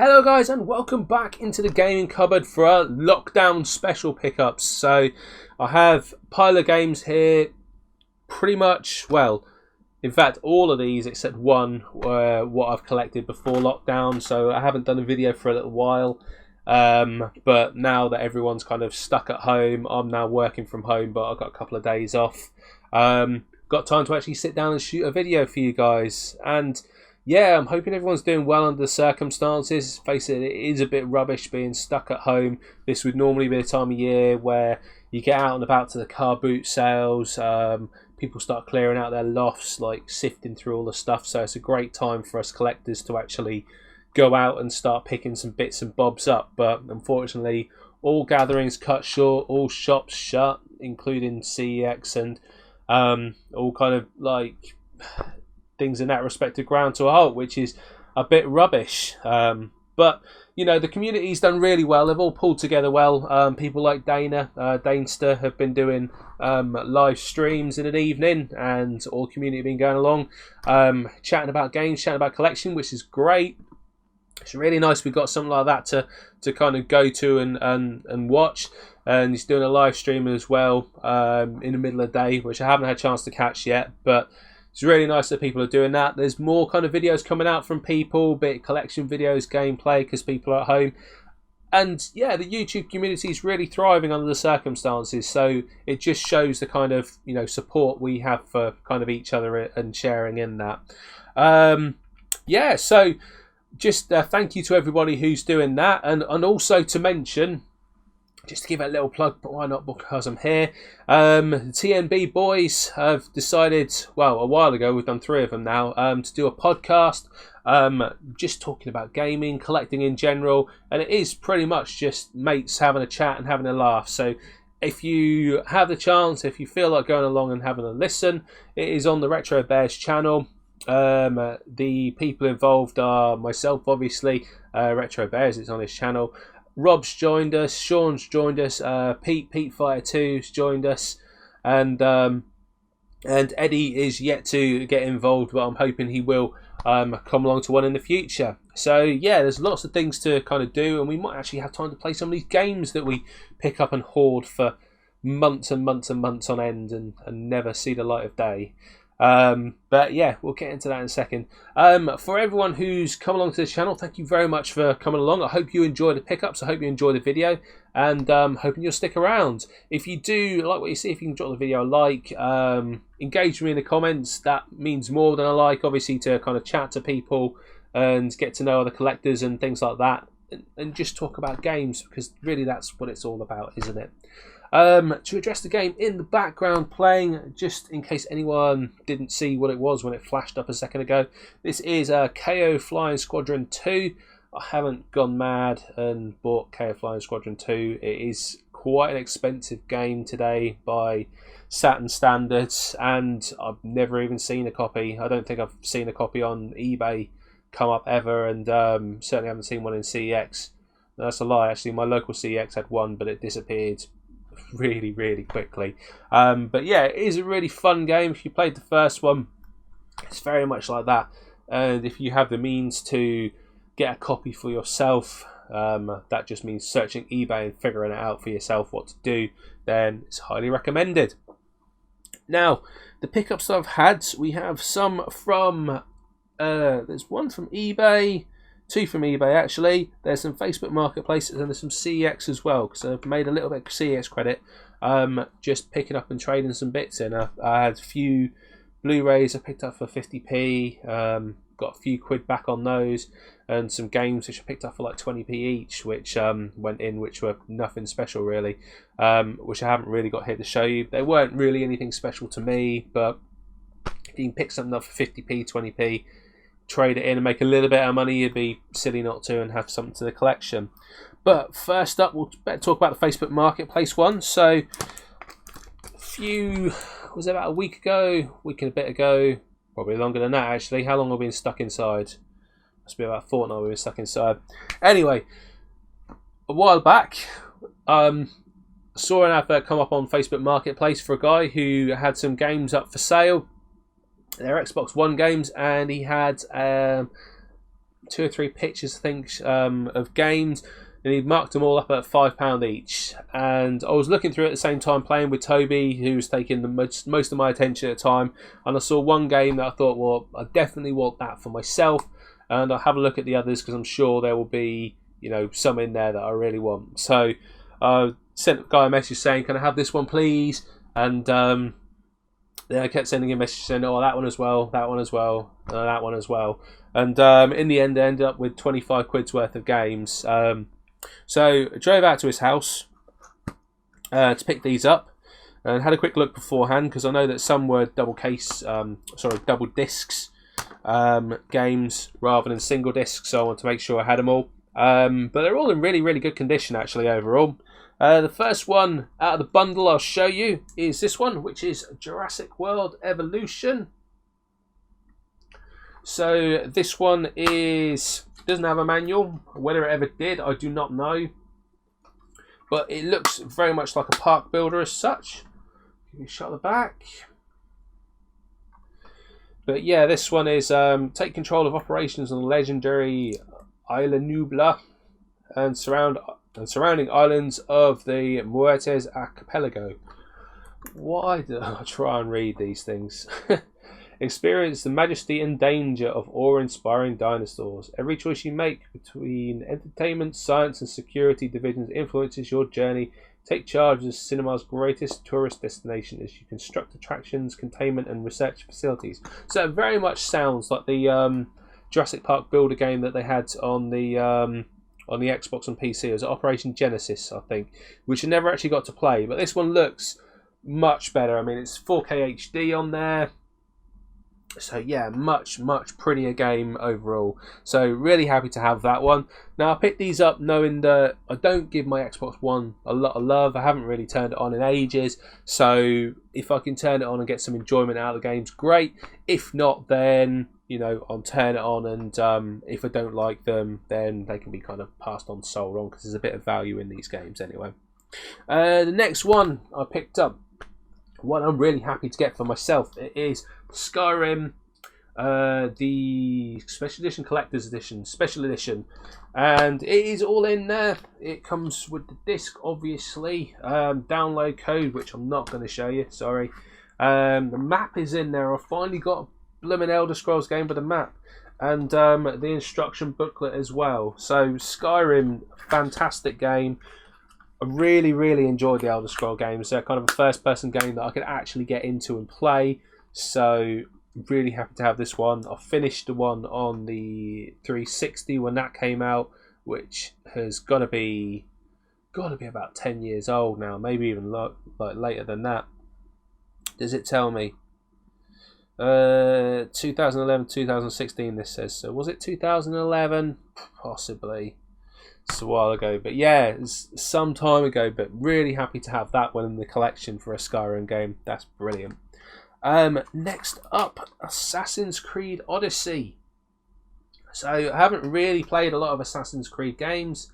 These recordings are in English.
Hello guys and welcome back into the gaming cupboard for our lockdown special pickups. So I have a pile of games here, pretty much, well, in fact all of these except one were what I've collected before lockdown, so I haven't done a video for a little while. But now that everyone's kind of stuck at home, I'm now working from home, but I've got a couple of days off. Got time to actually sit down and shoot a video for you guys. And yeah, I'm hoping everyone's doing well under the circumstances. Face it, it is a bit rubbish being stuck at home. This would normally be a time of year where you get out and about to the car boot sales. People start clearing out their lofts, like sifting through all the stuff. So it's a great time for us collectors to actually go out and start picking some bits and bobs up. But unfortunately, all gatherings cut short, all shops shut, including CEX, and all kind of like things in that respect to ground to a halt, which is a bit rubbish. But you know, the community's done really well. They've all pulled together well. People like Dana, Danester, have been doing live streams in an evening, and all community have been going along, chatting about games, chatting about collection, which is great. It's really nice we've got something like that to kind of go to and watch. And he's doing a live stream as well in the middle of the day, which I haven't had a chance to catch yet, but it's really nice that people are doing that. There's more kind of videos coming out from people, be it collection videos, gameplay, because people are at home. And yeah, the YouTube community is really thriving under the circumstances. So it just shows the kind of, you know, support we have for kind of each other and sharing in that. Yeah, so just thank you to everybody who's doing that. And also to mention, just to give it a little plug, but why not, because I'm here. The TNB boys have decided, well, a while ago, we've done 3 of them now, to do a podcast, just talking about gaming, collecting in general, and it is pretty much just mates having a chat and having a laugh. So if you have the chance, if you feel like going along and having a listen, it is on the Retro Bears channel. The people involved are myself, obviously, Retro Bears, it's on his channel. Rob's joined us, Sean's joined us, Pete Fire 2's joined us, and Eddie is yet to get involved, but I'm hoping he will come along to one in the future. So yeah, there's lots of things to kind of do, and we might actually have time to play some of these games that we pick up and hoard for months and months and months on end and never see the light of day. But yeah, we'll get into that in a second. For everyone who's come along to the channel, thank you very much for coming along. I hope you enjoy the pickups. I hope you enjoy the video, and hoping you'll stick around. If you do like what you see, if you can drop the video a like, engage with me in the comments. That means more than a like, obviously, to kind of chat to people and get to know other collectors and things like that, and just talk about games, because really that's what it's all about, isn't it? To address the game in the background playing, just in case anyone didn't see what it was when it flashed up a second ago, this is KO Flying Squadron 2. I haven't gone mad and bought KO Flying Squadron 2. It is quite an expensive game today by Saturn standards, and I've never even seen a copy. I don't think I've seen a copy on eBay come up ever, and certainly haven't seen one in CEX. That's a lie, actually. My local CEX had one, but it disappeared really quickly. But yeah, it is a really fun game. If you played the first one, it's very much like that, and if you have the means to get a copy for yourself, that just means searching eBay and figuring it out for yourself what to do, then it's highly recommended. Now, the pickups I've had, we have some from there's one from eBay, 2 from eBay actually. There's some Facebook Marketplaces, and there's some CEX as well, because I've made a little bit of CEX credit, just picking up and trading some bits in. I had a few Blu-rays I picked up for 50p, got a few quid back on those, and some games which I picked up for like 20p each, which went in, which were nothing special really, which I haven't really got here to show you. They weren't really anything special to me, but if you can pick something up for 50p, 20p, trade it in and make a little bit of money, you'd be silly not to, and have something to the collection. But first up, we'll better talk about the Facebook Marketplace one. So was it about a week and a bit ago, probably longer than that actually. How long have we been stuck inside? Must be about a fortnight we've been stuck inside. Anyway, a while back, saw an advert come up on Facebook Marketplace for a guy who had some games up for sale. They're Xbox One games, and he had 2 or 3 pictures, I think, of games, and he'd marked them all up at £5 each. And I was looking through at the same time, playing with Toby, who was taking the most of my attention at the time. And I saw one game that I thought, well, I definitely want that for myself. And I'll have a look at the others because I'm sure there will be, some in there that I really want. So I sent the guy a message saying, "Can I have this one, please?" And then I kept sending him a message saying, "Oh, that one as well, that one as well, that one as well." And in the end, I ended up with 25 quid's worth of games. So I drove out to his house to pick these up, and had a quick look beforehand because I know that some were double discs games rather than single discs. So I want to make sure I had them all. But they're all in really, really good condition actually overall. The first one out of the bundle I'll show you is this one, which is Jurassic World Evolution. So this one doesn't have a manual. Whether it ever did, I do not know. But it looks very much like a park builder as such. Give me a shot of the back. But yeah, this one is take control of operations on the legendary Isla Nublar and surrounding islands of the Muertes Archipelago. Why do I try and read these things? Experience the majesty and danger of awe-inspiring dinosaurs. Every choice you make between entertainment, science and security divisions influences your journey. Take charge as cinema's greatest tourist destination as you construct attractions, containment and research facilities. So it very much sounds like the Jurassic Park Builder game that they had on the Xbox and PC. It was Operation Genesis, I think, which I never actually got to play. But this one looks much better. I mean, it's 4K HD on there. So yeah, much prettier game overall. So really happy to have that one. Now I picked these up knowing that I don't give my Xbox One a lot of love. I haven't really turned it on in ages. So if I can turn it on and get some enjoyment out of the games, great. If not, then I'll turn it on, and if I don't like them, then they can be kind of passed on, sold on, because there's a bit of value in these games anyway. The next one I picked up, one I'm really happy to get for myself, it is Skyrim, the Special Edition, Collector's Edition, Special Edition, and it is all in there. It comes with the disc, obviously, download code, which I'm not going to show you, sorry. The map is in there. I finally got a blooming Elder Scrolls game with a map, and the instruction booklet as well. So Skyrim, fantastic game. I really enjoyed the Elder Scrolls games. They're kind of a first-person game that I could actually get into and play. So really happy to have this one. I finished the one on the 360 when that came out, which has got to be about 10 years old now, maybe even like later than that. Does it tell me? 2011, 2016. This says. So was it 2011? Possibly. It's a while ago, but yeah, it's some time ago, but really happy to have that one in the collection for a Skyrim game. That's brilliant. Next up, Assassin's Creed Odyssey. So I haven't really played a lot of Assassin's Creed games.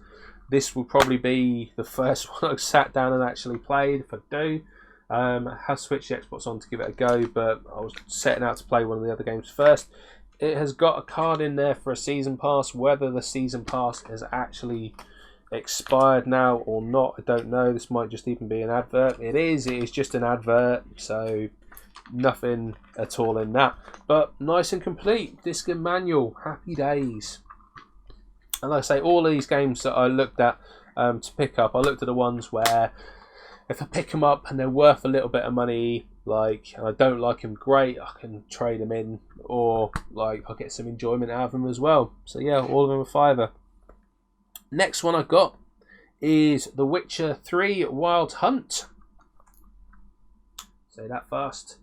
This will probably be the first one I've sat down and actually played, if I do. I have switched the Xbox on to give it a go, but I was setting out to play one of the other games first. It has got a card in there for a season pass. Whether the season pass has actually expired now or not, I don't know. This might just even be an advert. It is just an advert, so nothing at all in that. But nice and complete. Disc and manual. Happy days. And like I say, all of these games that I looked at to pick up, I looked at the ones where if I pick them up and they're worth a little bit of money, and I don't like them, great, I can trade them in, or I'll get some enjoyment out of them as well. So yeah, all of them are £5. Next one I've got is The Witcher 3 Wild Hunt. Say that fast.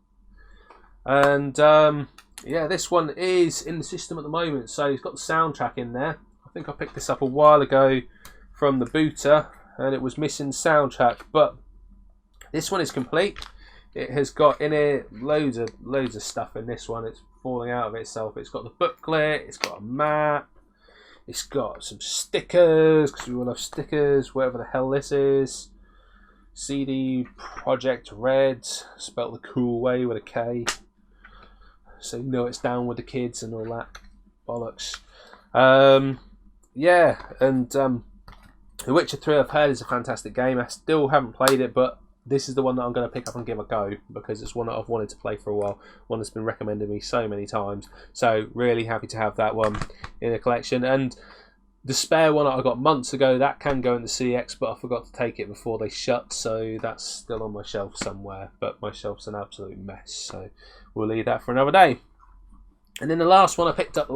And yeah, this one is in the system at the moment, so it's got the soundtrack in there. I think I picked this up a while ago from the booter, and it was missing soundtrack, but this one is complete. It has got in it loads of stuff in this one. It's falling out of itself. It's got the booklet, it's got a map, it's got some stickers, because we all have stickers, whatever the hell this is. CD Projekt Red, spelled the cool way with a K. So you know it's down with the kids and all that bollocks. Yeah, and The Witcher 3 I've heard is a fantastic game. I still haven't played it, but this is the one that I'm going to pick up and give a go because it's one that I've wanted to play for a while. One that's been recommended me so many times. So really happy to have that one in the collection. And the spare one that I got months ago, that can go in the CX, but I forgot to take it before they shut, so that's still on my shelf somewhere. But my shelf's an absolute mess, so we'll leave that for another day. And then the last one I picked up,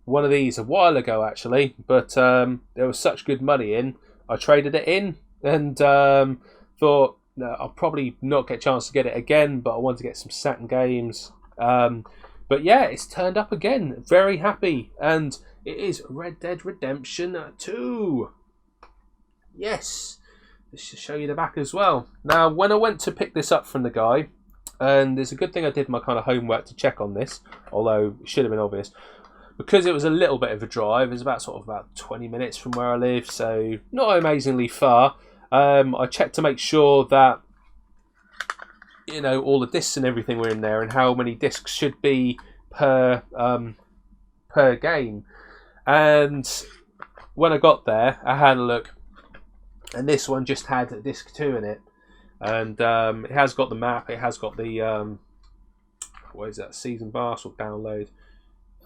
one of these a while ago actually, but there was such good money in, I traded it in and thought no, I'll probably not get a chance to get it again, but I wanted to get some Saturn games. But yeah, it's turned up again. Very happy. And it is Red Dead Redemption 2. Yes. This should show you the back as well. Now, when I went to pick this up from the guy, and it's a good thing I did my kind of homework to check on this, although it should have been obvious, because it was a little bit of a drive. It's about 20 minutes from where I live, so not amazingly far. I checked to make sure that all the discs and everything were in there and how many discs should be per game. And when I got there, I had a look, and this one just had disc 2 in it. And it has got the map, it has got the what is that, season pass or download,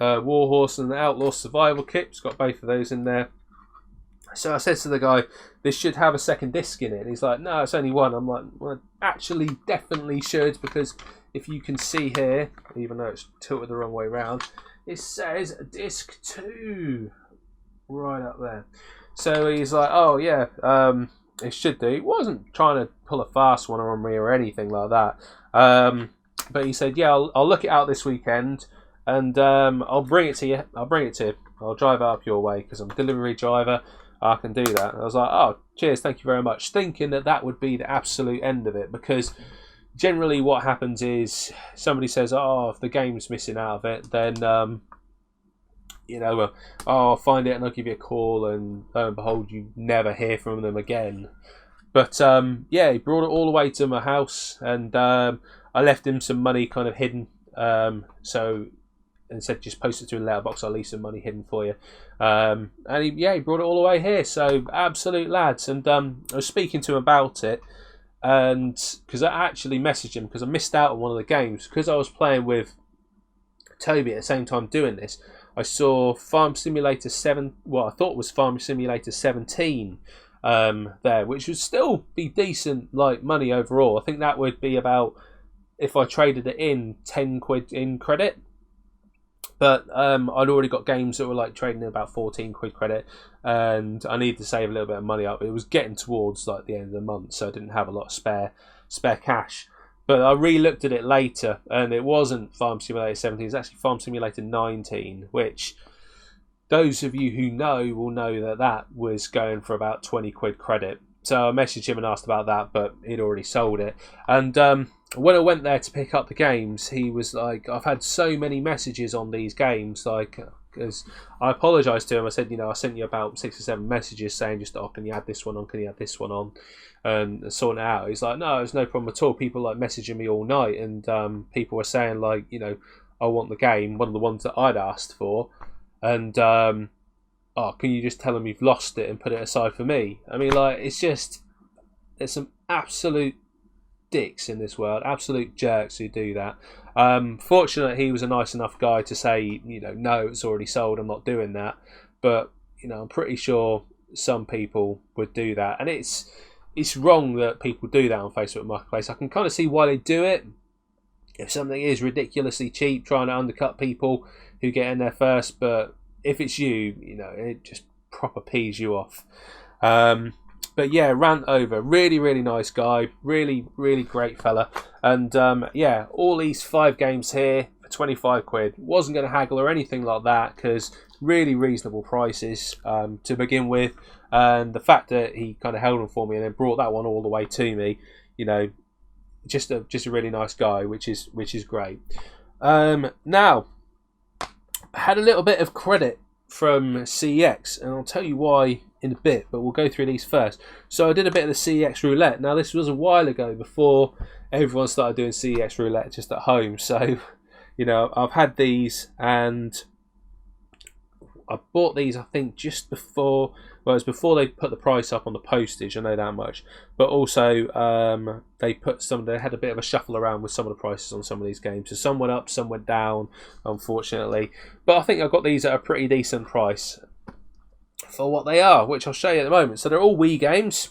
Warhorse and the Outlaw Survival Kit. It's got both of those in there. So I said to the guy, this should have a second disc in it. And he's like, no, it's only one. I'm like, well, actually, definitely should, because if you can see here, even though it's tilted the wrong way around, it says disc 2 right up there. So he's like, oh yeah, it should do. He wasn't trying to pull a fast one on me or anything like that. But he said, yeah, I'll look it out this weekend, and I'll bring it to you. I'll drive it up your way because I'm a delivery driver. I can do that. And I was like, oh, cheers, thank you very much. Thinking that would be the absolute end of it, because generally what happens is somebody says, oh, if the game's missing out of it, then I'll find it and I'll give you a call, and lo and behold, you never hear from them again. But yeah, he brought it all the way to my house, and I left him some money kind of hidden, and said just post it to a letterbox, I'll leave some money hidden for you. And he brought it all the way here, so absolute lads. And I was speaking to him about it, and because I actually messaged him because I missed out on one of the games because I was playing with Toby at the same time doing this. I saw Farm Simulator 7, what I thought was Farm Simulator 17 there, which would still be decent money overall. I think that would be about, if I traded it in, 10 quid in credit. But I'd already got games that were trading in about 14 quid credit, and I needed to save a little bit of money up. It was getting towards the end of the month, so I didn't have a lot of spare cash. But I re-looked at it later, and it wasn't Farm Simulator 17, it was actually Farm Simulator 19, which those of you who know will know that was going for about 20 quid credit. So I messaged him and asked about that, but he'd already sold it. And when I went there to pick up the games, he was like, I've had so many messages on these games, because I apologised to him. I said, I sent you about 6 or 7 messages saying just, oh, can you add this one on, can you add this one on, and sorting it out. He's like, no, it's no problem at all. People messaging me all night, and people were saying I want the game, one of the ones that I'd asked for, and oh, can you just tell them you've lost it and put it aside for me? I mean, there's some absolute dicks in this world, absolute jerks who do that. Fortunately, he was a nice enough guy to say, no, it's already sold, I'm not doing that. But, I'm pretty sure some people would do that. And it's wrong that people do that on Facebook Marketplace. I can kind of see why they do it. If something is ridiculously cheap, trying to undercut people who get in there first, but if it's you, it just proper pees you off. But yeah, rant over. Really, really nice guy. Really, really great fella. And yeah, all these 5 games here for 25 quid. Wasn't going to haggle or anything like that, because really reasonable prices to begin with. And the fact that he kind of held them for me and then brought that one all the way to me, just a really nice guy, which is great. Now, I had a little bit of credit from CEX, and I'll tell you why in a bit, but we'll go through these first. So I did a bit of the CEX roulette. Now, this was a while ago, before everyone started doing CEX roulette just at home. So, I've had these, and I bought these, I think, just before. Well, it was before they put the price up on the postage. I know that much. But also, they had a bit of a shuffle around with some of the prices on some of these games. So some went up, some went down, unfortunately. But I think I got these at a pretty decent price for what they are, which I'll show you at the moment. So they're all Wii games.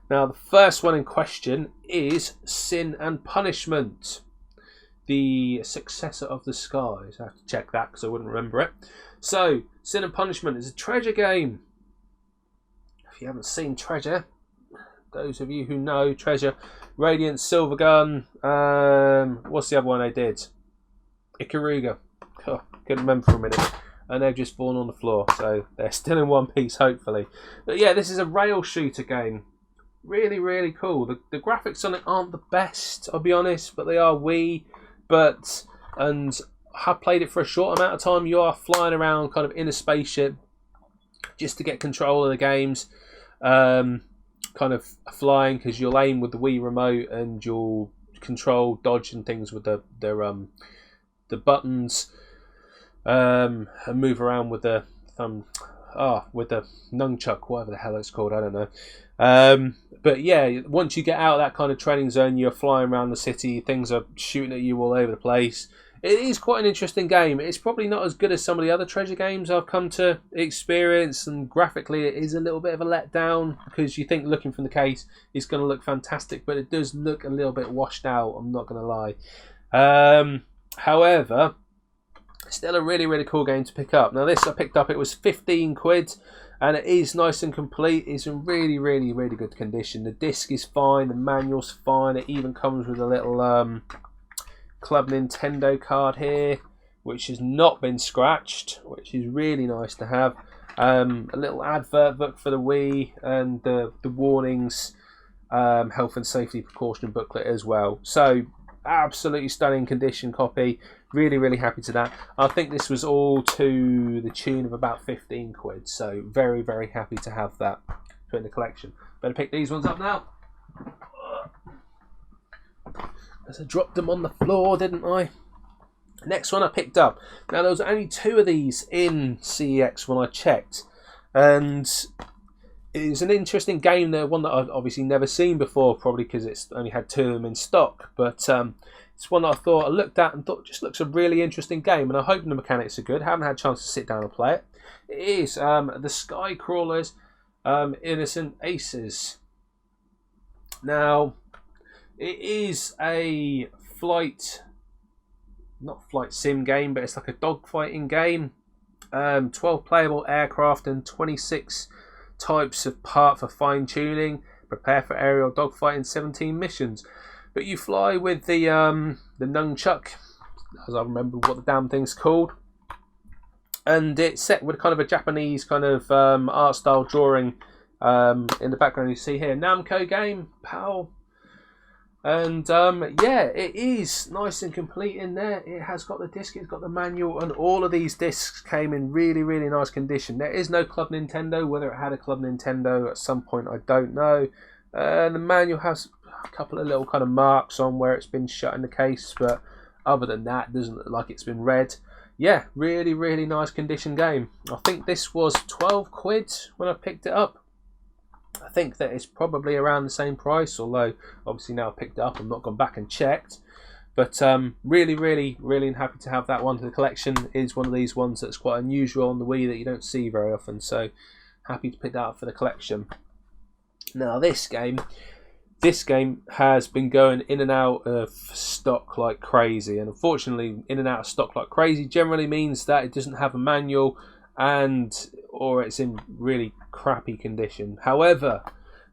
Now, the first one in question is Sin and Punishment, the successor of the Skies. I have to check that because I wouldn't remember it. So, Sin and Punishment is a treasure game. If you haven't seen Treasure, those of you who know Treasure, Radiant, Silvergun, what's the other one they did? Ikaruga. Oh, couldn't remember for a minute. And they've just fallen on the floor, so they're still in one piece, hopefully. But yeah, this is a rail shooter game. Really, really cool. The graphics on it aren't the best, I'll be honest, but they are Wii. And I have played it for a short amount of time. You are flying around kind of in a spaceship just to get control of the games. Kind of flying because you'll aim with the Wii remote and you'll control dodge and things with the buttons, and move around with the with the nunchuck, whatever the hell it's called, I don't know. But yeah, once you get out of that kind of training zone, you're flying around the city, things are shooting at you all over the place. It is quite an interesting game. It's probably not as good as some of the other Treasure games I've come to experience, and graphically it is a little bit of a letdown because you think looking from the case it's going to look fantastic, but it does look a little bit washed out, I'm not going to lie. However, still a really, really cool game to pick up. Now this I picked up, it was 15 quid, and it is nice and complete. It's in really, really, really good condition. The disc is fine, the manual's fine, it even comes with a little Club Nintendo card here, which has not been scratched, which is really nice to have. A little advert book for the Wii and the warnings, health and safety precaution booklet as well. So absolutely stunning condition copy. Really, really happy to that. I think this was all to the tune of about 15 quid. So very, very happy to have that put in the collection. Better pick these ones up now. As I dropped them on the floor, didn't I? Next one I picked up. Now there was only 2 of these in CEX when I checked, and it was an interesting game. There, one that I've obviously never seen before, probably because it's only had 2 of them in stock. But it's one that I thought I looked at and thought just looks a really interesting game, and I hope the mechanics are good. Haven't had a chance to sit down and play it. It is the Sky Crawlers Innocent Aces. Now, it is a not flight sim game, but it's like a dogfighting game. 12 playable aircraft and 26 types of part for fine tuning. Prepare for aerial dogfighting, 17 missions. But you fly with the nunchuck, as I remember what the damn thing's called. And it's set with kind of a Japanese kind of art style drawing in the background. You see here, Namco game, PAL. And yeah, it is nice and complete in there. It has got the disc, it's got the manual, and all of these discs came in really, really nice condition. There is no Club Nintendo. Whether it had a Club Nintendo at some point, I don't know. The manual has a couple of little kind of marks on where it's been shut in the case, but other than that, it doesn't look like it's been read. Yeah, really, really nice condition game. I think this was 12 quid when I picked it up. I think that it's probably around the same price, although obviously now I've picked it up, I've not gone back and checked. But really, really, really happy to have that one to the collection. It is one of these ones that's quite unusual on the Wii that you don't see very often, so happy to pick that up for the collection. Now this game has been going in and out of stock like crazy, and unfortunately in and out of stock like crazy generally means that it doesn't have a manual or it's in really crappy condition. However,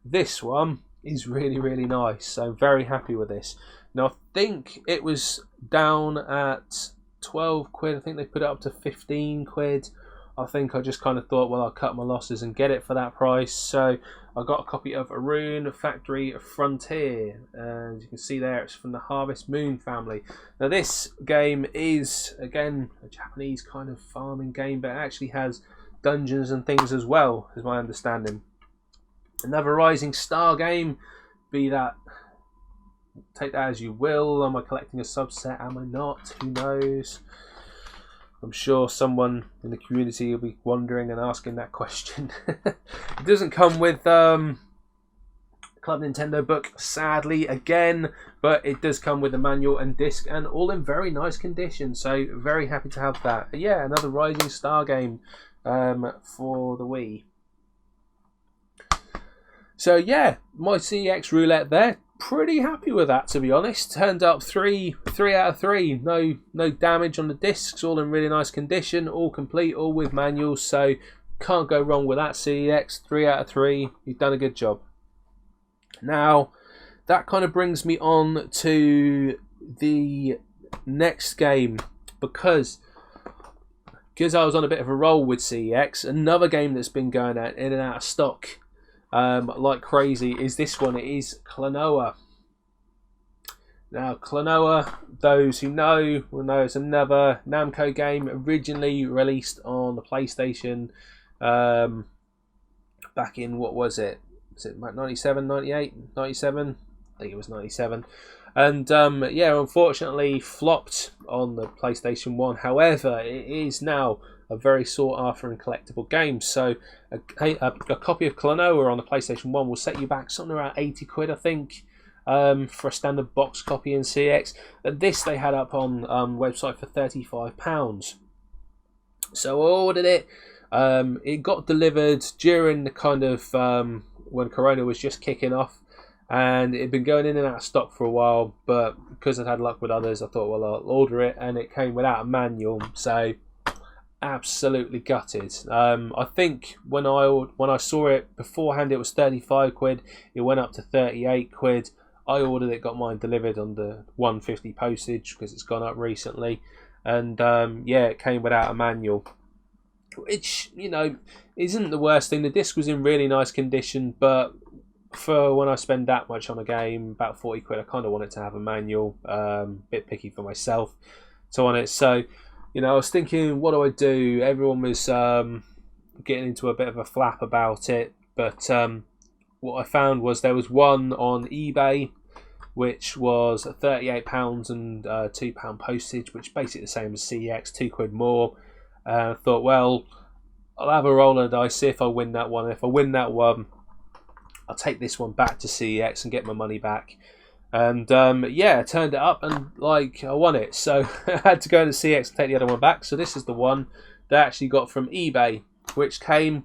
this one is really, really nice, so very happy with this. Now I think it was down at 12 quid. I think they put it up to 15 quid. I think I just kind of thought, well, I'll cut my losses and get it for that price. So I got a copy of Arun Factory Frontier, and you can see there it's from the Harvest Moon family. Now this game is again a Japanese kind of farming game, but it actually has dungeons and things as well, is my understanding. Another Rising Star game, be that, take that as you will. Am I collecting a subset? Am I not? Who knows? I'm sure someone in the community will be wondering and asking that question. It doesn't come with Club Nintendo book, sadly, again, but it does come with a manual and disc, and all in very nice condition. So very happy to have that. But yeah, another Rising Star game for the Wii. So yeah, my CEX roulette there. Pretty happy with that, to be honest. Turned up 3 out of 3. No damage on the discs. All in really nice condition. All complete. All with manuals. So can't go wrong with that CEX. 3 out of 3. You've done a good job. Now that kind of brings me on to the next game, because I was on a bit of a roll with CEX. Another game that's been going in and out of stock like crazy is this one. It is Klonoa. Now Klonoa, those who know will know, it's another Namco game, originally released on the PlayStation back in, what was it 97, 98, 97? I think it was 97. And yeah, unfortunately flopped on the PlayStation 1. However, it is now a very sought after and collectible game. So a copy of Klonoa on the PlayStation 1 will set you back something around 80 quid, I think, for a standard box copy in CX. This they had up on website for £35. So I ordered it. It got delivered during the kind of when Corona was just kicking off, and it had been going in and out of stock for a while, but because I'd had luck with others, I thought, well, I'll order it, and it came without a manual. So absolutely gutted. I think when I saw it beforehand, it was 35 quid. It went up to 38 quid. I ordered it, got mine delivered on the 150 postage because it's gone up recently, and yeah, it came without a manual, which, you know, isn't the worst thing. The disc was in really nice condition, but for when I spend that much on a game, about 40 quid, I kind of want it to have a manual. Bit picky for myself to on it. So, you know, I was thinking, what do I do? Everyone was getting into a bit of a flap about it, but what I found was there was one on eBay which was £38 and £2 postage, which basically the same as CEX, 2 quid more. I thought, well, I'll have a roll of the dice, see if I win that one. If I win that one, I'll take this one back to CEX and get my money back. And yeah, I turned it up and like I won it. So I had to go to CEX and take the other one back. So this is the one that I actually got from eBay, which came,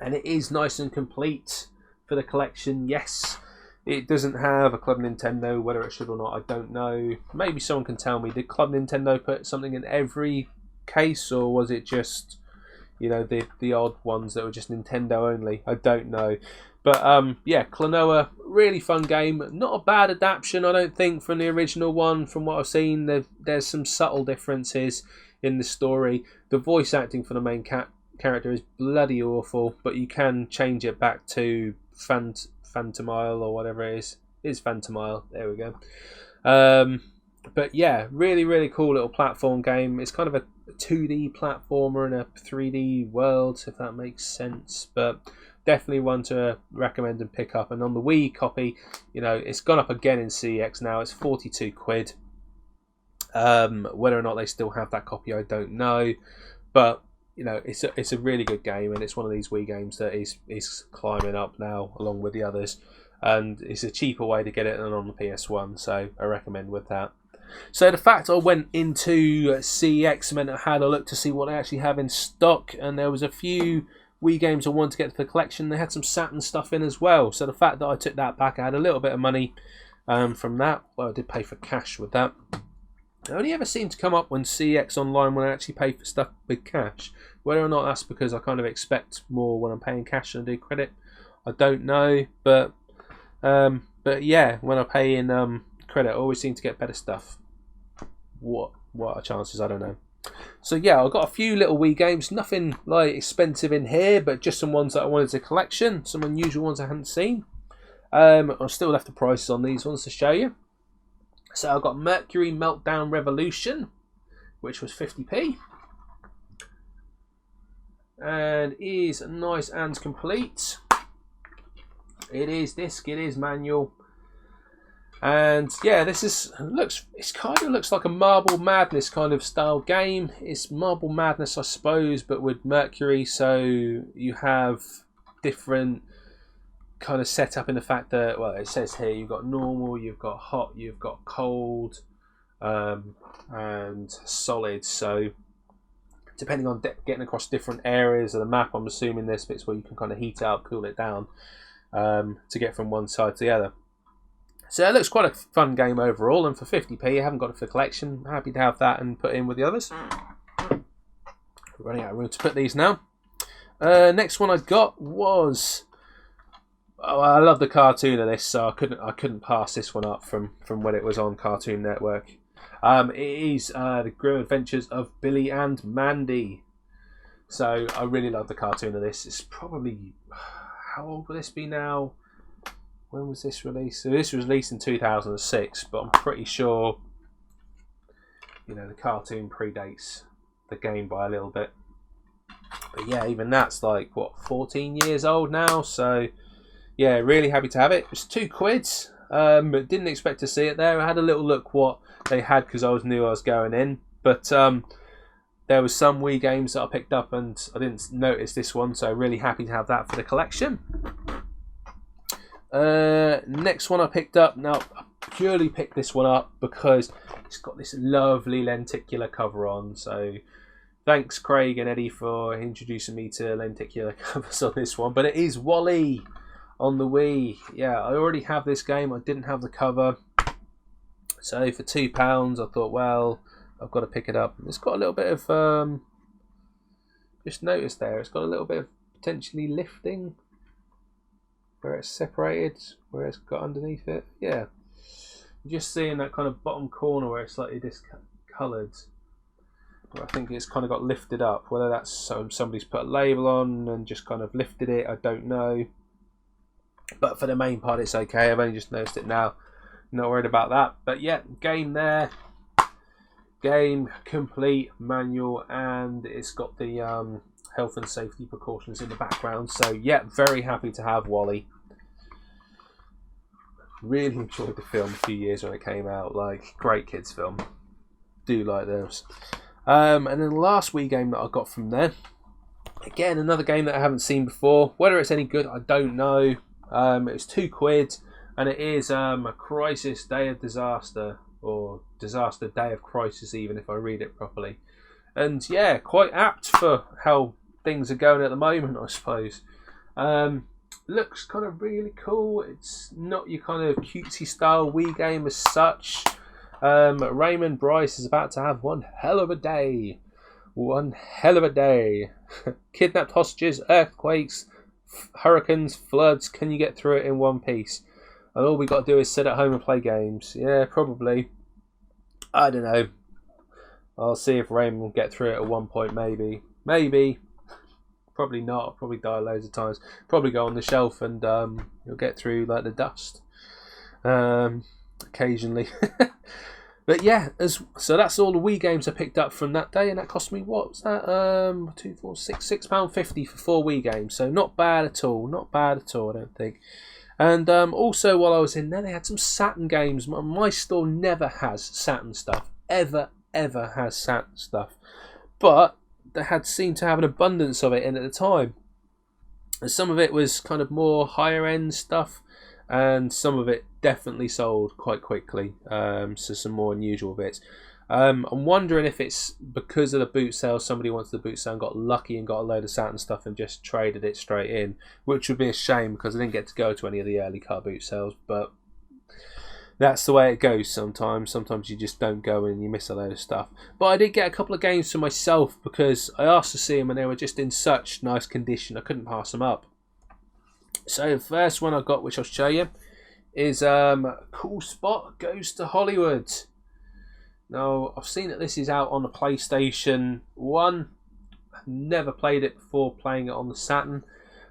and it is nice and complete for the collection. Yes, it doesn't have a Club Nintendo. Whether it should or not, I don't know. Maybe someone can tell me. Did Club Nintendo put something in every case, or was it just, you know, the odd ones that were just Nintendo only? I don't know. But yeah, Klonoa, really fun game. Not a bad adaptation, I don't think, from the original one. From what I've seen, there's some subtle differences in the story. The voice acting for the main character is bloody awful, but you can change it back to Phantomile or whatever it is. It is Phantomile. There we go. But yeah, really, really cool little platform game. It's kind of a 2D platformer in a 3D world, if that makes sense. But definitely one to recommend and pick up. And on the Wii copy, you know, it's gone up again in CEX now. It's 42 quid. Whether or not they still have that copy, I don't know. But, you know, it's a really good game, and it's one of these Wii games that is climbing up now along with the others. And it's a cheaper way to get it than on the PS1, so I recommend with that. So the fact I went into CEX meant I had a look to see what they actually have in stock, and there was a few Wii games I wanted to get to the collection. They had some Saturn stuff in as well, so the fact that I took that back, I had a little bit of money from that. Well, I did pay for cash with that. It only ever seemed to come up when CEX Online when I actually pay for stuff with cash. Whether or not that's because I kind of expect more when I'm paying cash than I do credit, I don't know. But yeah, when I pay in credit, I always seem to get better stuff. What are chances? I don't know. So yeah, I've got a few little Wii games, nothing like expensive in here, but just some ones that I wanted to collection, some unusual ones I hadn't seen. I've still left the prices on these ones to show you. So I've got Mercury Meltdown Revolution, which was 50p. And is nice and complete. It is disc, it is manual. And yeah, it kind of looks like a Marble Madness kind of style game. It's Marble Madness, I suppose, but with Mercury. So you have different kind of set up in the fact that, well, it says here you've got normal, you've got hot, you've got cold, and solid. So depending on getting across different areas of the map, I'm assuming there's bits where you can kind of heat up, cool it down, to get from one side to the other. So it looks quite a fun game overall, and for 50p, I haven't got it for collection. Happy to have that and put in with the others. Running out of room to put these now. Next one I got was, I love the cartoon of this, so I couldn't pass this one up from when it was on Cartoon Network. It is the Grim Adventures of Billy and Mandy. So I really love the cartoon of this. It's probably, how old will this be now? When was this released? So this was released in 2006, but I'm pretty sure, the cartoon predates the game by a little bit. But yeah, even that's like, 14 years old now. So yeah, really happy to have it. It was £2. But didn't expect to see it there. I had a little look what they had because I knew I was going in. But there was some Wii games that I picked up and I didn't notice this one. So really happy to have that for the collection. Next one I picked up. Now, I purely picked this one up because it's got this lovely lenticular cover on. So thanks Craig and Eddie for introducing me to lenticular covers on this one. But it is Wall-E on the Wii. Yeah, I already have this game. I didn't have the cover. So for £2, I thought, well, I've got to pick it up. It's got a little bit of, just noticed there, it's got a little bit of potentially lifting where it's separated, where it's got underneath it. Yeah, just seeing that kind of bottom corner where it's slightly discoloured. I think it's kind of got lifted up. Whether that's somebody's put a label on and just kind of lifted it, I don't know. But for the main part, it's okay. I've only just noticed it now. Not worried about that. But yeah, game there. Game complete, manual, and it's got the health and safety precautions in the background. So yeah, very happy to have Wall-E. Really enjoyed the film a few years when it came out. Like, great kids film. Do like those. And then the last Wii game that I got from there. Again, another game that I haven't seen before. Whether it's any good, I don't know. It was £2, and it is a Crisis Day of Disaster, or Disaster Day of Crisis, even if I read it properly. And yeah, quite apt for how things are going at the moment, I suppose. Looks kind of really cool. It's not your kind of cutesy style Wii game as such. Raymond Bryce is about to have one hell of a day. One hell of a day. Kidnapped hostages, earthquakes, hurricanes, floods. Can you get through it in one piece? And all we got to do is sit at home and play games. Yeah, probably. I don't know. I'll see if Raymond will get through it at one point, maybe. Maybe. Probably not. I'll probably die loads of times. Probably go on the shelf and you'll get through like the dust. Occasionally. But yeah, so that's all the Wii games I picked up from that day, and that cost me, what was that? £6.50 for 4 Wii games. So not bad at all. Not bad at all, I don't think. And also, while I was in there, they had some Saturn games. My store never has Saturn stuff. Ever has Saturn stuff. But they had seemed to have an abundance of it in at the time. And some of it was kind of more higher end stuff, and some of it definitely sold quite quickly. So some more unusual bits. I'm wondering if it's because of the boot sale, somebody went to the boot sale and got lucky and got a load of Saturn stuff and just traded it straight in, which would be a shame because I didn't get to go to any of the early car boot sales, but that's the way it goes sometimes. Sometimes you just don't go and you miss a load of stuff. But I did get a couple of games for myself because I asked to see them and they were just in such nice condition I couldn't pass them up. So the first one I got, which I'll show you, is Cool Spot Goes to Hollywood. Now, I've seen that this is out on the PlayStation 1. I've never played it before playing it on the Saturn.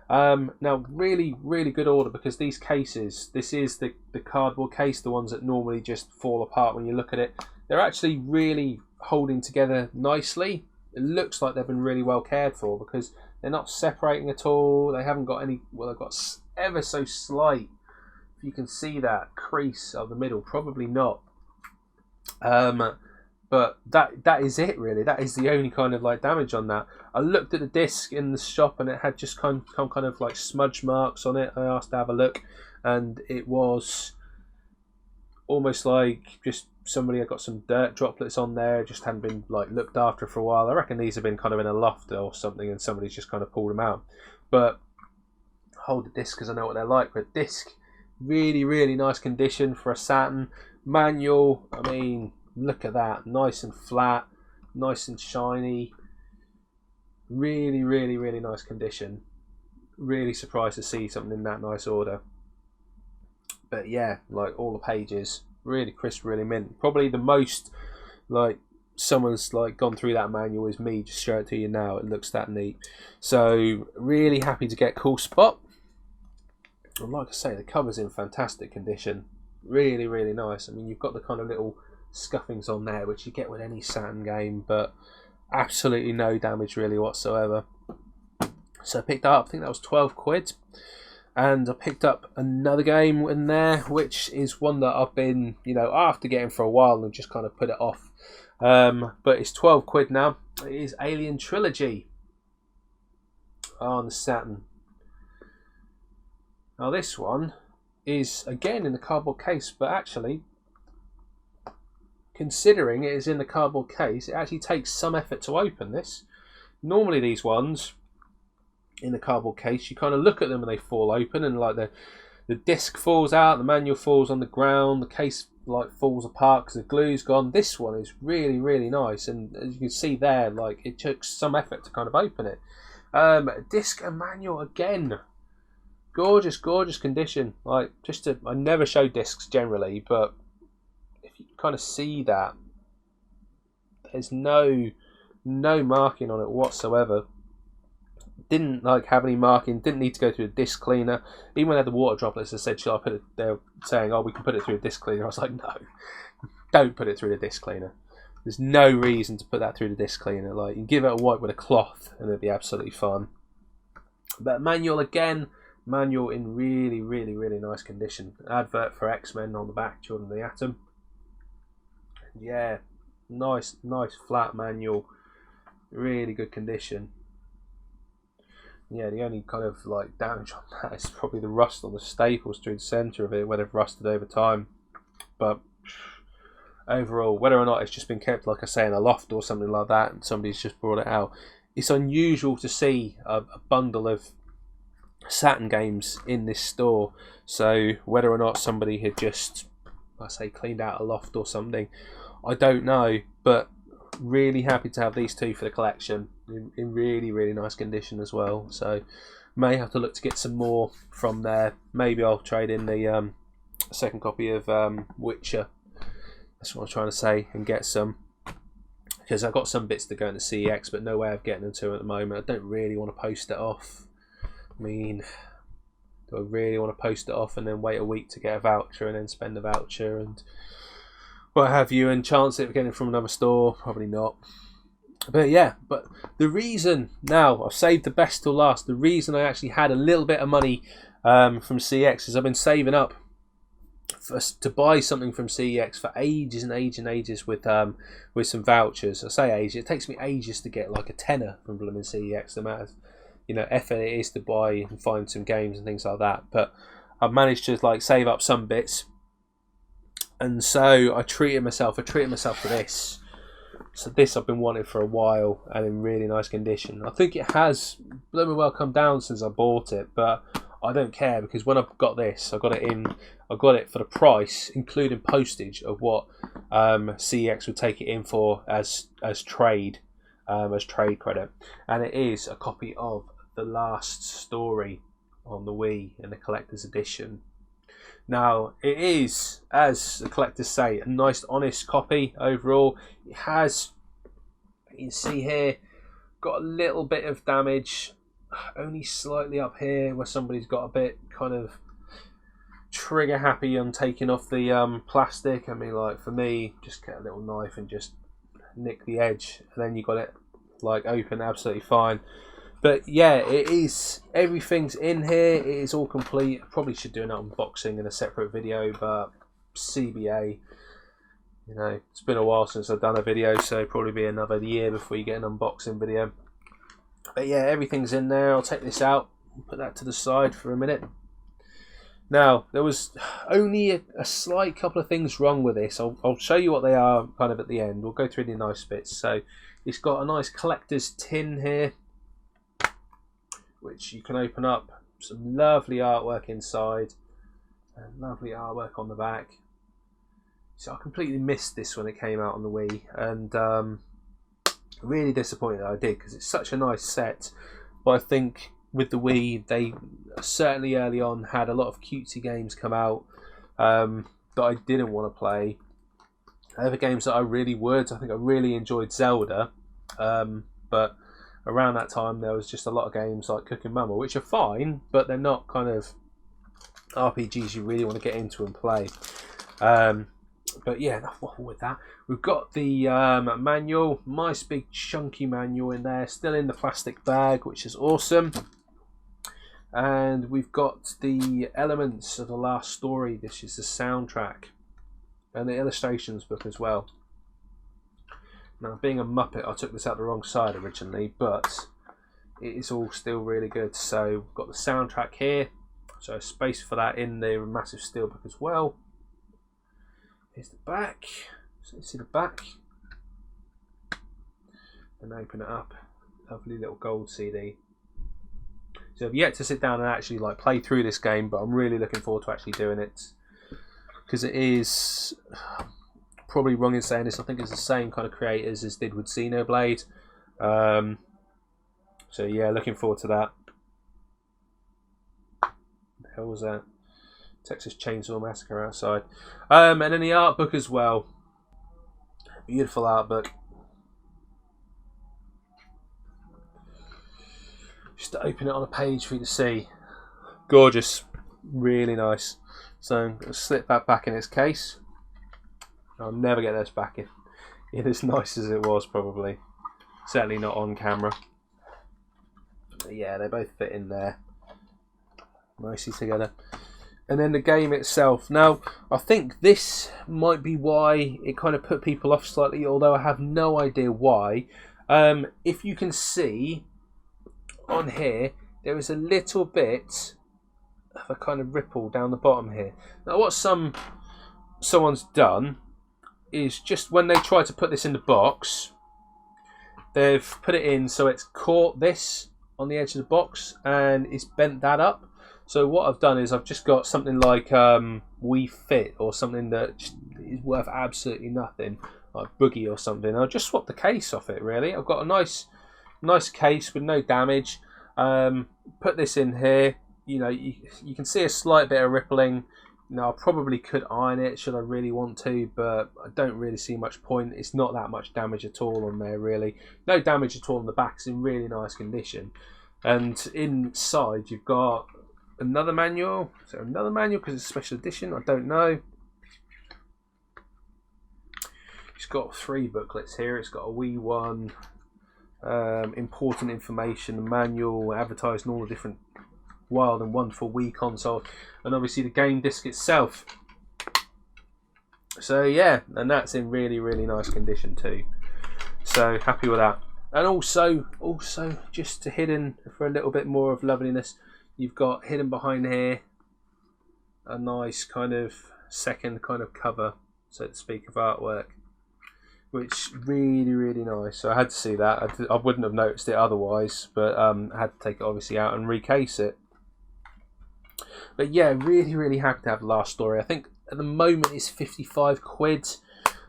Now, really, really good order because these cases, this is the cardboard case, the ones that normally just fall apart when you look at it. They're actually really holding together nicely. It looks like they've been really well cared for because they're not separating at all. They haven't got any, well, they've got ever so slight if you can see that crease of the middle. Probably not. But that is it really. That is the only kind of like damage on that. I looked at the disc in the shop and it had just kind of like smudge marks on it. I asked to have a look, and it was almost like just somebody had got some dirt droplets on there, just hadn't been like looked after for a while. I reckon these have been kind of in a loft or something, and somebody's just kind of pulled them out. But hold the disc because I know what they're like. But disc, really nice condition for a Saturn. Manual, I mean, look at that, nice and flat, nice and shiny. Really nice condition. Really surprised to see something in that nice order. But yeah, like all the pages, really crisp, really mint. Probably the most like someone's like gone through that manual is me. Just show it to you now. It looks that neat. So really happy to get Cool Spot. And like I say, the cover's in fantastic condition. Really nice. I mean, you've got the kind of little scuffings on there which you get with any Saturn game, but absolutely no damage really whatsoever. So I picked that up. I think that was 12 quid. And I picked up another game in there, which is one that I've been, after getting for a while and just kind of put it off. But it's 12 quid now. It is Alien Trilogy on the Saturn. Now this one is again in the cardboard case, but actually, considering it is in the cardboard case, it actually takes some effort to open this. Normally these ones in the cardboard case, you kind of look at them and they fall open, and like the disc falls out, the manual falls on the ground, the case like falls apart because the glue's gone. This one is really nice, and as you can see there, like it took some effort to kind of open it. Disc and manual again, gorgeous condition. Like I never show discs generally, but if you kind of see that, there's no marking on it whatsoever. Didn't like have any marking, didn't need to go through a disc cleaner. Even when I had the water droplets, I said, "Shall I put it?" They're saying, "Oh, we can put it through a disc cleaner." I was like, "No, don't put it through the disc cleaner. There's no reason to put that through the disc cleaner. Like, you can give it a wipe with a cloth and it'd be absolutely fine." But manual again, manual in really nice condition. Advert for X-Men on the back, Children of the Atom. Yeah, nice flat manual, really good condition. Yeah, the only kind of like damage on that is probably the rust on the staples through the centre of it, where they've rusted over time. But overall, whether or not it's just been kept, like I say, in a loft or something like that, and somebody's just brought it out, it's unusual to see a bundle of Saturn games in this store. So whether or not somebody had just, I say, cleaned out a loft or something, I don't know. But really happy to have these two for the collection in really nice condition as well. So may have to look to get some more from there. Maybe I'll trade in the second copy of Witcher, that's what I'm trying to say, and get some, because I've got some bits to go into CEX but no way of getting them to at the moment. I don't really want to post it off. I mean, do I really want to post it off and then wait a week to get a voucher and then spend the voucher and what have you, and chance it of getting it from another store? Probably not. But yeah, but the reason, now I've saved the best till last, the reason I actually had a little bit of money from CEX is I've been saving up to buy something from CEX for ages and ages with some vouchers. I say ages, it takes me ages to get like a tenner from blooming CEX, no matter effort it is to buy and find some games and things like that. But I've managed to like save up some bits, and so I treated myself to this. So this I've been wanting for a while, and in really nice condition. I think it has blooming well come down since I bought it, but I don't care, because when I got this, I got it for the price, including postage, of what CEX would take it in for as trade credit, and it is a copy of The Last Story on the Wii in the collector's edition. Now, it is, as the collectors say, a nice, honest copy overall. It has, you can see here, got a little bit of damage, only slightly up here, where somebody's got a bit kind of trigger happy on taking off the plastic. I mean, like, for me, just get a little knife and just nick the edge, and then you got it like open absolutely fine. But yeah, it is. Everything's in here. It is all complete. I probably should do an unboxing in a separate video, but CBA. You know, it's been a while since I've done a video, so it'll probably be another year before you get an unboxing video. But yeah, everything's in there. I'll take this out and put that to the side for a minute. Now, there was only a slight couple of things wrong with this. I'll show you what they are kind of at the end. We'll go through the nice bits. So it's got a nice collector's tin here, which you can open up. Some lovely artwork inside and lovely artwork on the back. So I completely missed this when it came out on the Wii, and really disappointed that I did, because it's such a nice set. But I think with the Wii, they certainly early on had a lot of cutesy games come out that I didn't want to play. Other games that I really would. I think I really enjoyed Zelda, but around that time there was just a lot of games like Cooking Mama, which are fine, but they're not kind of RPGs you really want to get into and play. But yeah, enough waffle with that. We've got the manual, nice big chunky manual in there, still in the plastic bag, which is awesome. And we've got the elements of the last story. This is the soundtrack and the illustrations book as well. Now, being a Muppet, I took this out the wrong side originally, but it is all still really good. So we've got the soundtrack here, so space for that in the massive steelbook as well. Here's the back. So you see the back, and open it up. Lovely little gold CD. So I've yet to sit down and actually like play through this game, but I'm really looking forward to actually doing it, because it is probably wrong in saying this. I think it's the same kind of creators as did with Xenoblade. So yeah, looking forward to that. What the hell was that? Texas Chainsaw Massacre outside. And then the art book as well. Beautiful art book. Just to open it on a page for you to see. Gorgeous. Really nice. So I'm going to slip that back in its case. I'll never get this back in as nice as it was, probably. Certainly not on camera. But yeah, they both fit in there nicely together. And then the game itself. Now, I think this might be why it kind of put people off slightly, although I have no idea why. If you can see on here, there is a little bit of a kind of ripple down the bottom here. Now, what someone's done is, just when they try to put this in the box, they've put it in so it's caught this on the edge of the box and it's bent that up. So what I've done is I've just got something like Wii Fit, or something that is worth absolutely nothing, like Boogie or something. I'll just swap the case off it, really. I've got a nice case with no damage. Put this in here. You know, you can see a slight bit of rippling. Now, I probably could iron it should I really want to, but I don't really see much point. It's not that much damage at all on there, really. No damage at all on the back. It's in really nice condition. And inside you've got another manual. So another manual because it's a special edition. I don't know. It's got 3 booklets here. It's got a Wii one, important information, manual, advertising all the different wild and wonderful Wii console, and obviously the game disc itself. So yeah, and that's in really, really nice condition too. So happy with that. And also just hidden for a little bit more of loveliness, you've got hidden behind here a nice kind of second kind of cover, so to speak, of artwork, which really, really nice. So I had to see that. I wouldn't have noticed it otherwise, but I had to take it obviously out and recase it. But yeah, really, really happy to have the last story. I think at the moment it's 55 quid.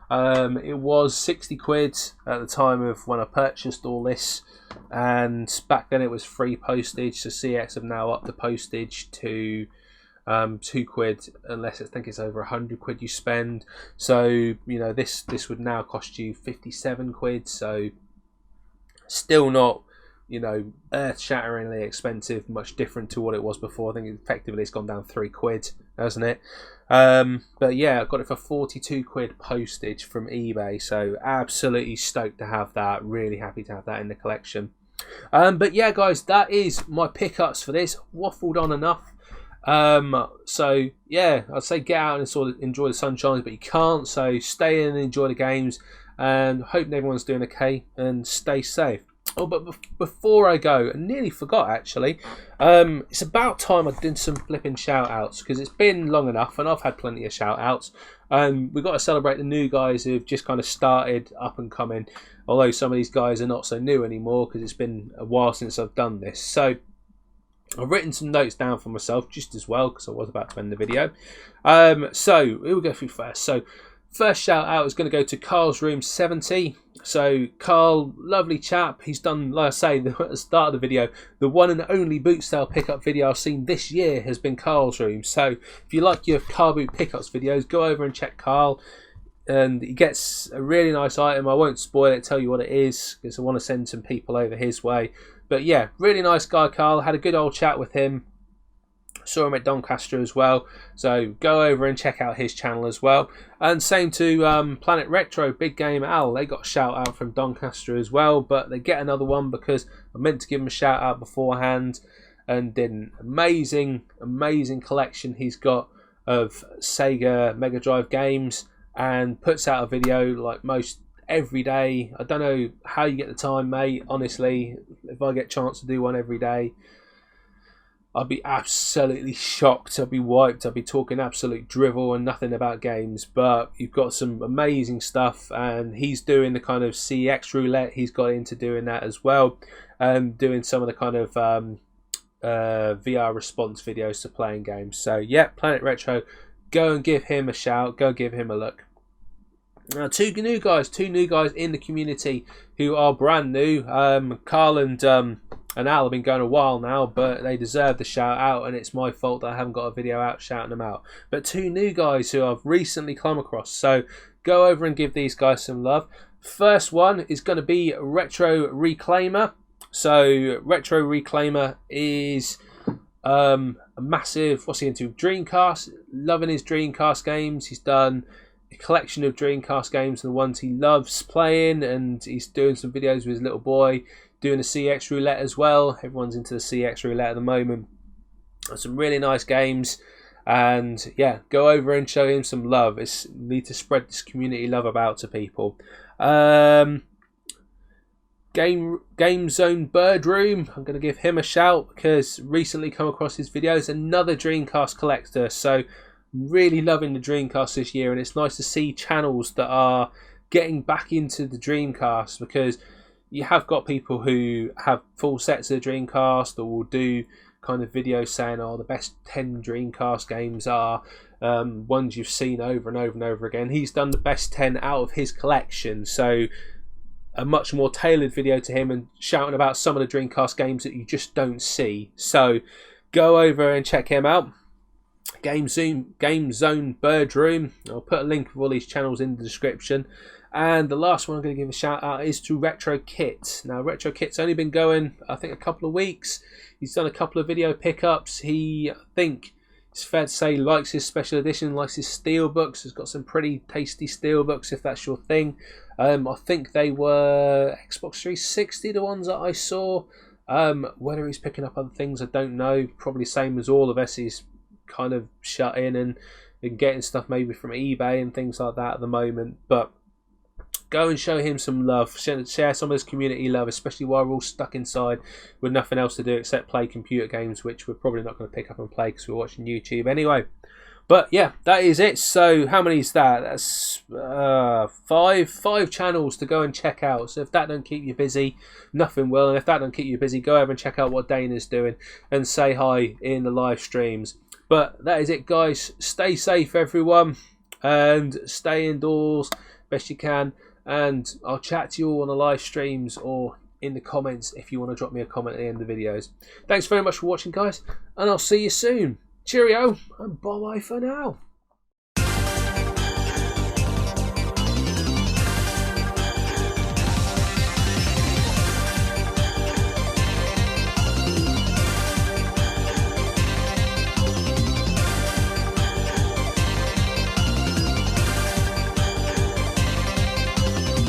It was 60 quid at the time of when I purchased all this, and back then it was free postage. So CX have now upped the postage to 2 quid, unless I think it's over 100 quid you spend. So you know, this would now cost you 57 quid. So still not, you know, earth-shatteringly expensive, much different to what it was before. I think effectively it's gone down 3 quid, hasn't it? But yeah, I got it for 42 quid postage from eBay, so absolutely stoked to have that. Really happy to have that in the collection. But yeah, guys, that is my pickups for this. Waffled on enough. So yeah, I'd say get out and sort of enjoy the sunshine, but you can't. So stay in and enjoy the games, and hope everyone's doing okay and stay safe. Oh, but before I go, I nearly forgot actually. It's about time I did some flipping shout outs, because it's been long enough and I've had plenty of shout outs. We've got to celebrate the new guys who've just kind of started up and coming, although some of these guys are not so new anymore because it's been a while since I've done this. So I've written some notes down for myself just as well, because I was about to end the video. So who will go through first? So first shout out is going to go to Carl's Room 70. So Carl, lovely chap. He's done, like I say, at the start of the video, the one and only boot sale pickup video I've seen this year has been Carl's Room. So if you like your car boot pickups videos, go over and check Carl. And he gets a really nice item. I won't spoil it, tell you what it is, because I want to send some people over his way. But yeah, really nice guy, Carl. Had a good old chat with him. Saw him at Doncaster as well. So go over and check out his channel as well. And same to Planet Retro, Big Game Al. They got a shout out from Doncaster as well. But they get another one because I meant to give him a shout out beforehand and didn't. Amazing collection he's got of Sega Mega Drive games, and puts out a video like most every day. I don't know how you get the time, mate. Honestly, if I get a chance to do one every day, I'd be absolutely shocked. I'd be wiped. I'd be talking absolute drivel and nothing about games. But you've got some amazing stuff, and he's doing the kind of CX roulette. He's got into doing that as well, and doing some of the kind of VR response videos to playing games. So yeah, Planet Retro, go and give him a shout. Go give him a look. Now, two new guys in the community who are brand new. Carl and Al have been going a while now, but they deserve the shout out, and it's my fault that I haven't got a video out shouting them out. But two new guys who I've recently come across, so go over and give these guys some love. First one is going to be Retro Reclaimer. So Retro Reclaimer is a massive, what's he into? Dreamcast. Loving his Dreamcast games. He's done a collection of Dreamcast games and the ones he loves playing, and he's doing some videos with his little boy, doing a CX roulette as well. Everyone's into the CX roulette at the moment. Some really nice games, and yeah, go over and show him some love. It's need to spread this community love about to people. Game Zone Bird Room, I'm going to give him a shout because recently come across his videos. Another Dreamcast collector, so really loving the Dreamcast this year, and it's nice to see channels that are getting back into the Dreamcast, because you have got people who have full sets of the Dreamcast, or will do kind of videos saying, oh, the best 10 Dreamcast games are ones you've seen over and over and over again. He's done the best 10 out of his collection, so a much more tailored video to him, and shouting about some of the Dreamcast games that you just don't see. So go over and check him out. Game Zone Bird Room. I'll put a link of all these channels in the description. And the last one I'm going to give a shout out is to Retro Kit. Now, Retro Kit's only been going, I think, a couple of weeks. He's done a couple of video pickups. He, I think it's fair to say, likes his special edition, likes his steelbooks. He's got some pretty tasty steelbooks, if that's your thing. I think they were Xbox 360, the ones that I saw. Whether he's picking up other things, I don't know. Probably same as all of us. He's kind of shut in and getting stuff maybe from eBay and things like that at the moment. But go and show him some love. Share some of his community love, especially while we're all stuck inside with nothing else to do except play computer games, which we're probably not going to pick up and play because we're watching YouTube anyway. But yeah, that is it. So how many is that? That's five channels to go and check out. So if that don't keep you busy, nothing will. And if that don't keep you busy, go over and check out what Dana's doing and say hi in the live streams. But that is it, guys. Stay safe, everyone, and stay indoors best you can. And I'll chat to you all on the live streams or in the comments if you want to drop me a comment at the end of the videos. Thanks very much for watching, guys, and I'll see you soon. Cheerio, and bye-bye for now.